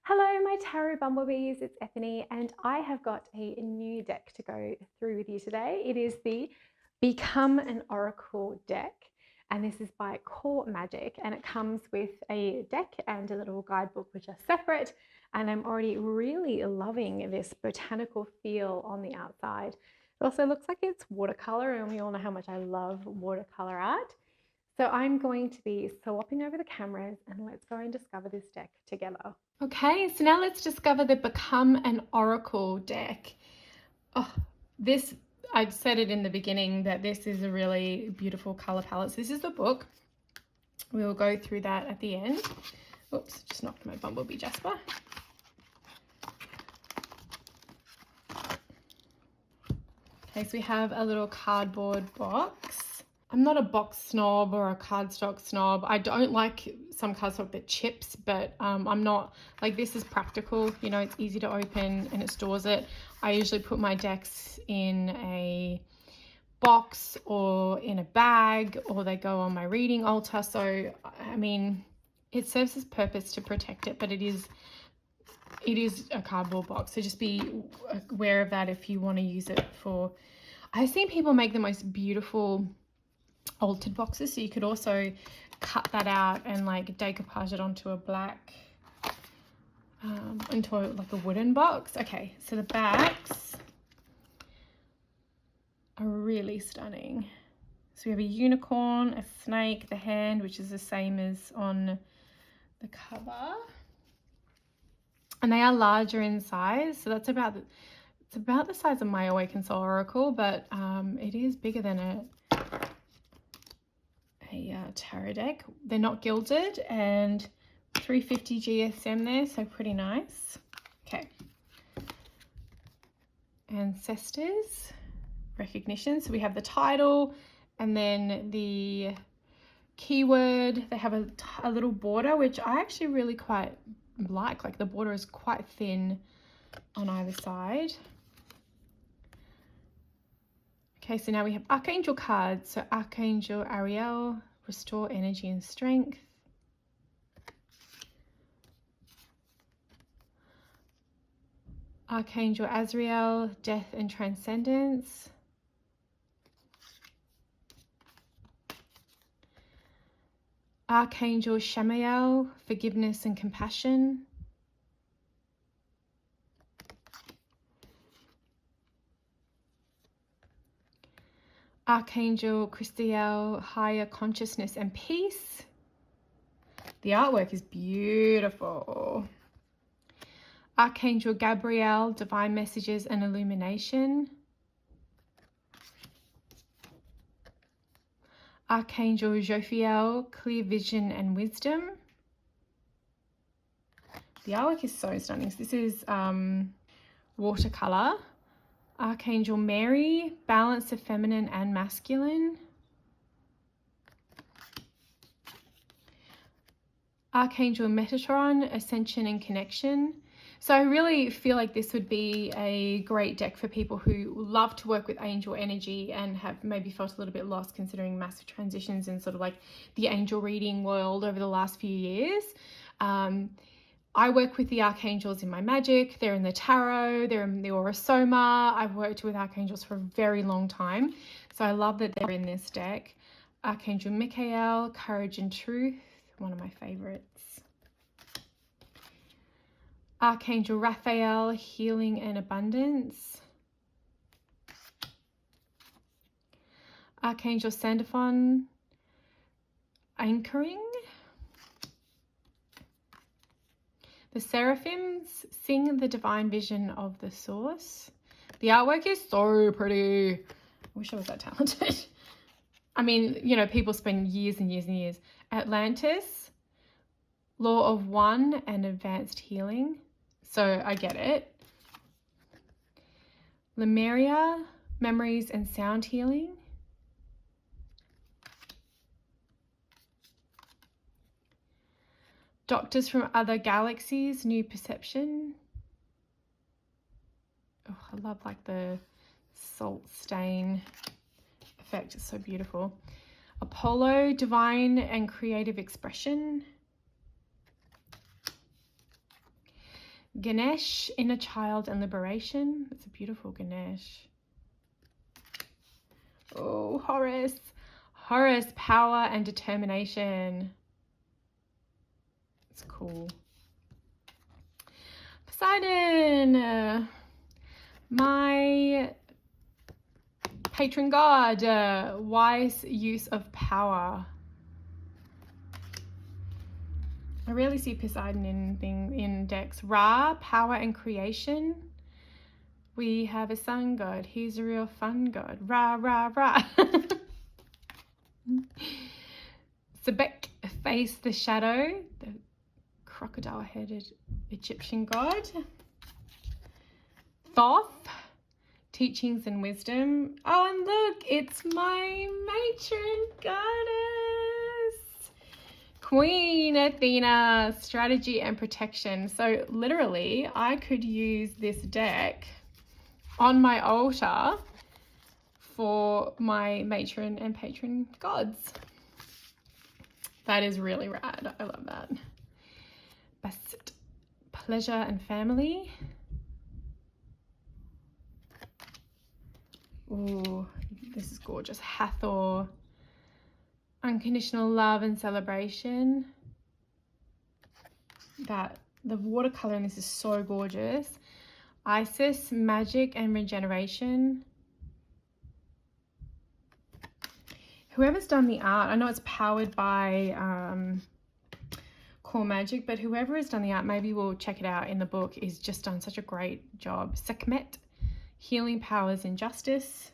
Hello, my tarot bumblebees, it's Ethony, and I have got a new deck to go through with you today. It is the Become an Oracle deck, and this is by Core Magic, and it comes with a deck and a little guidebook which are separate, and I'm already really loving this botanical feel on the outside. It also looks like it's watercolor, and we all know how much I love watercolor art. So I'm going to be swapping over the cameras and let's go and discover this deck together. Okay, so now let's discover the Become an Oracle deck. Oh, this, I'd said it in the beginning that this is a really beautiful color palette. So this is the book. We will go through that at the end. Oops, just knocked my bumblebee Jasper. Okay, so we have a little cardboard box. I'm not a box snob or a cardstock snob. I don't like some cardstock that chips, but I'm not, like, this is practical, you know, it's easy to open and it stores it. I usually put my decks in a box or in a bag, or they go on my reading altar. So, I mean, it serves its purpose to protect it, but it is a cardboard box. So just be aware of that if you want to use it for, I've seen people make the most beautiful altered boxes, so you could also cut that out and like decoupage it onto a black like a wooden box. Okay, so the backs are really stunning. So we have a unicorn, a snake, the hand, which is the same as on the cover, and they are larger in size, so that's about it's about the size of my Awakened Soul Oracle, but it is bigger than a tarot deck. They're not gilded, and 350 GSM there, so pretty nice. Okay, ancestors, recognition. So we have the title and then the keyword. They have a little border, which I actually really quite like the border is quite thin on either side. Okay, so now we have Archangel cards. So Archangel Ariel, restore energy and strength. Archangel Azrael, death and transcendence. Archangel Shamael, forgiveness and compassion. Archangel Christiel, higher consciousness and peace. The artwork is beautiful. Archangel Gabriel, divine messages and illumination. Archangel Jophiel, clear vision and wisdom. The artwork is so stunning. So this is watercolor. Archangel Mary, balance of feminine and masculine. Archangel Metatron, ascension and connection. So I really feel like this would be a great deck for people who love to work with angel energy and have maybe felt a little bit lost considering massive transitions in sort of like the angel reading world over the last few years. I work with the archangels in my magic. They're in the tarot, they're in the Aurosoma. I've worked with archangels for a very long time, so I love that they're in this deck. Archangel Michael, courage and truth, one of my favorites. Archangel Raphael, healing and abundance. Archangel Sandalphon, anchoring. The seraphims, sing the divine vision of the source. The artwork is so pretty. I wish I was that talented. I mean, you know, people spend years and years and years. Atlantis, law of one and advanced healing. So I get it. Lemuria, memories and sound healing. Doctors from other galaxies, new perception. Oh, I love like the salt stain effect. It's so beautiful. Apollo, divine and creative expression. Ganesh, inner child and liberation. That's a beautiful Ganesh. Oh, Horus. Horus, power and determination. It's cool. Poseidon, my patron god, wise use of power. I rarely see Poseidon in decks. Ra, power and creation. We have a sun god. He's a real fun god. Ra, ra, ra. Sebek, face the shadow. The crocodile-headed Egyptian god. Thoth, teachings and wisdom. Oh, and look, it's my matron goddess. Queen Athena, strategy and protection. So literally, I could use this deck on my altar for my matron and patron gods. That is really rad. I love that. Best pleasure and family. Ooh, this is gorgeous. Hathor, unconditional love and celebration. That the watercolor in this is so gorgeous. Isis, magic and regeneration. Whoever's done the art, I know it's powered by Core Magic, but whoever has done the art, maybe we'll check it out in the book, is just done such a great job. Sekhmet, healing powers and justice.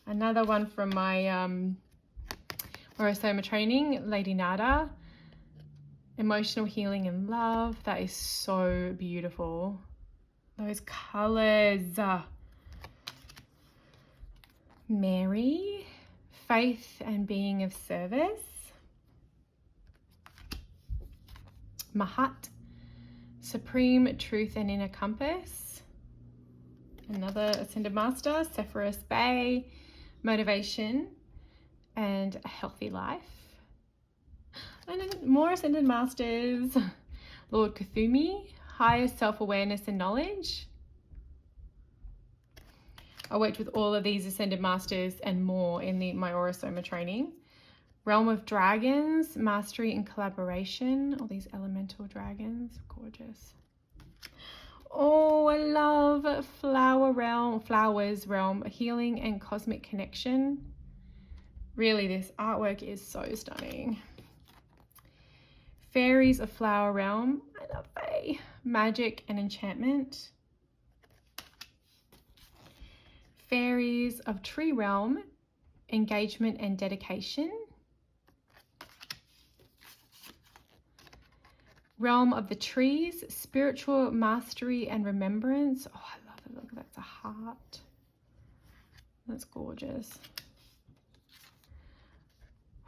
Another one from my Orosoma training, Lady Nada, emotional healing and love. That is so beautiful. Those colors. Mary, faith and being of service. Mahat, supreme truth and inner compass. Another Ascended Master, Sephiroth Bay, motivation and a healthy life. And then more Ascended Masters, Lord Cthulhu, higher self-awareness and knowledge. I worked with all of these Ascended Masters and more in my Orosoma training. Realm of Dragons, mastery and collaboration. All these elemental dragons, gorgeous. Oh, I love flowers realm, healing and cosmic connection. Really, this artwork is so stunning. Fairies of Flower Realm, I love Fae. Magic and enchantment. Fairies of Tree Realm, engagement and dedication. Realm of the Trees, spiritual mastery and remembrance. Oh, I love it. Look, that's a heart. That's gorgeous.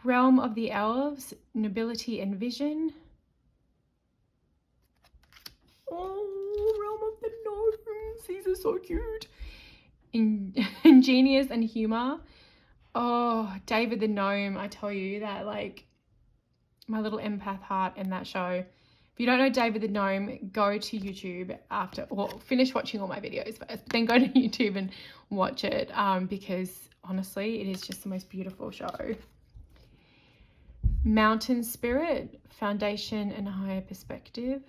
Realm of the Elves, nobility and vision. Oh, Realm of the Gnomes. These are so cute. Ingenious and humor. Oh, David the Gnome. I tell you that, like, my little empath heart in that show. If you don't know David the Gnome, go to YouTube after, or finish watching all my videos first, then go to YouTube and watch it, because honestly, it is just the most beautiful show. Mountain Spirit, foundation and higher perspective.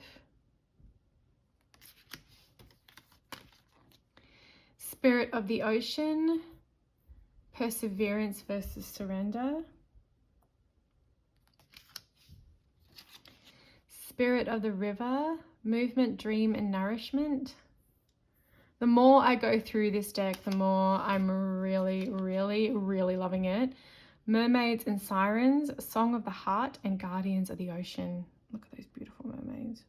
Spirit of the Ocean, perseverance versus surrender. Spirit of the River, movement, dream and nourishment. The more I go through this deck, the more I'm really, really, really loving it. Mermaids and Sirens, Song of the Heart and Guardians of the Ocean. Look at those beautiful mermaids.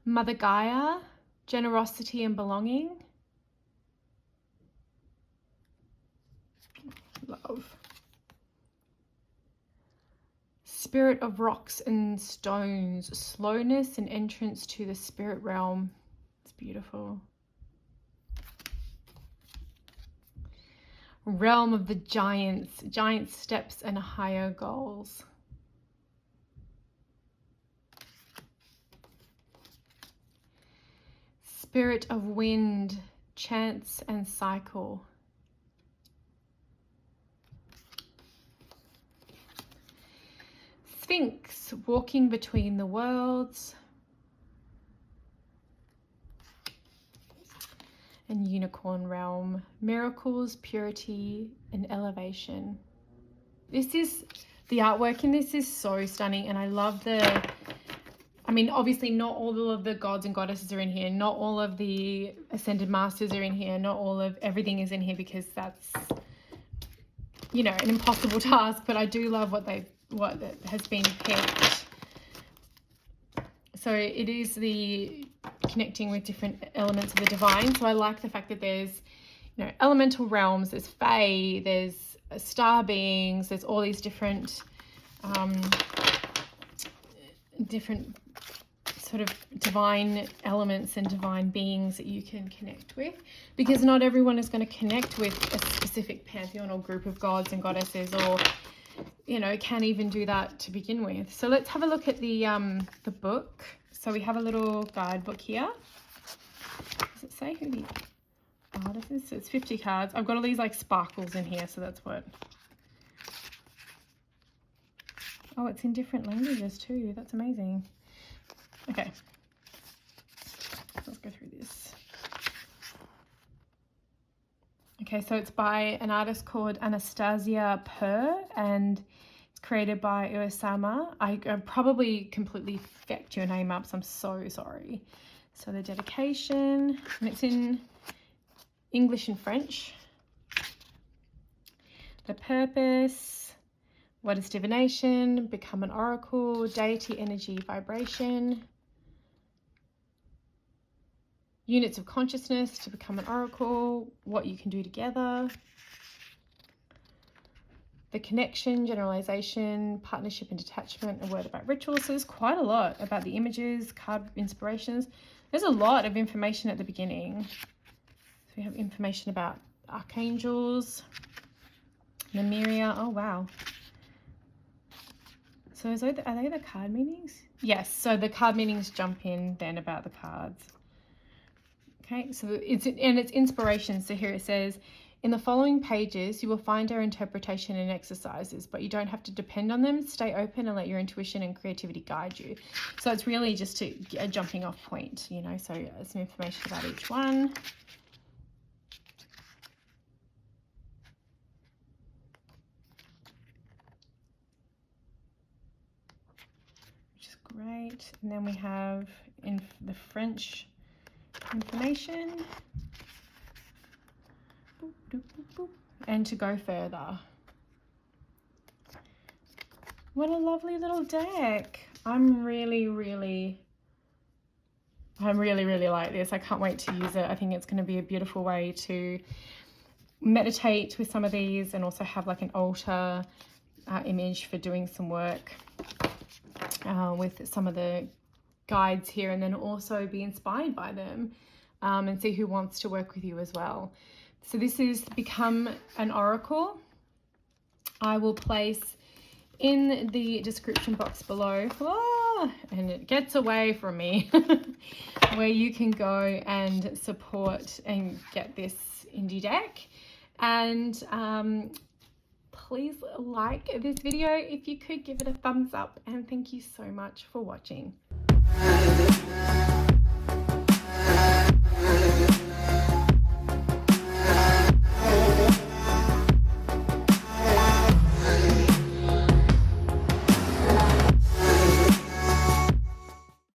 Mother Gaia, generosity and belonging. Love. Spirit of Rocks and Stones, slowness and entrance to the spirit realm. It's beautiful. Realm of the Giants, giant steps and higher goals. Spirit of wind, chance and cycle. Sphinx, walking between the worlds. And unicorn realm, miracles, purity and elevation. This is, the artwork in this is so stunning, and I love the, I mean, obviously not all of the gods and goddesses are in here, not all of the ascended masters are in here, not all of everything is in here, because that's, you know, an impossible task, but I do love what has been picked. So it is the connecting with different elements of the divine. So I like the fact that there's, you know, elemental realms, there's fae, there's star beings, there's all these different different sort of divine elements and divine beings that you can connect with, because not everyone is going to connect with a specific pantheon or group of gods and goddesses, or, you know, can even do that to begin with. So let's have a look at the book. So we have a little guidebook here. Does it say who the artist is? So it's 50 cards. I've got all these like sparkles in here, so that's what. Oh, it's in different languages too. That's amazing. Okay, let's go through this. Okay, so it's by an artist called Anastasia Purr, and it's created by Uesama. I probably completely fecked your name up, so I'm so sorry. So the dedication, and it's in English and French. The purpose, what is divination, become an oracle, deity, energy, vibration. Units of consciousness to become an oracle, what you can do together. The connection, generalization, partnership and detachment, a word about rituals. So there's quite a lot about the images, card inspirations. There's a lot of information at the beginning. So we have information about archangels, Nymeria. Oh, wow. So are they the card meanings? Yes, so the card meanings jump in then about the cards. Okay, so it's inspiration. So here it says, in the following pages, you will find our interpretation and exercises, but you don't have to depend on them. Stay open and let your intuition and creativity guide you. So it's really just a jumping off point, you know, so some information about each one. Which is great. And then we have in the French information. Boop, boop, boop, boop. And to go further. What a lovely little deck. I'm really like this. I can't wait to use it. I think it's going to be a beautiful way to meditate with some of these, and also have like an altar image for doing some work with some of the guides here, and then also be inspired by them and see who wants to work with you as well. So this is Become an Oracle. I will place in the description box below, and it gets away from me, where you can go and support and get this indie deck. And please like this video if you could, give it a thumbs up, and thank you so much for watching.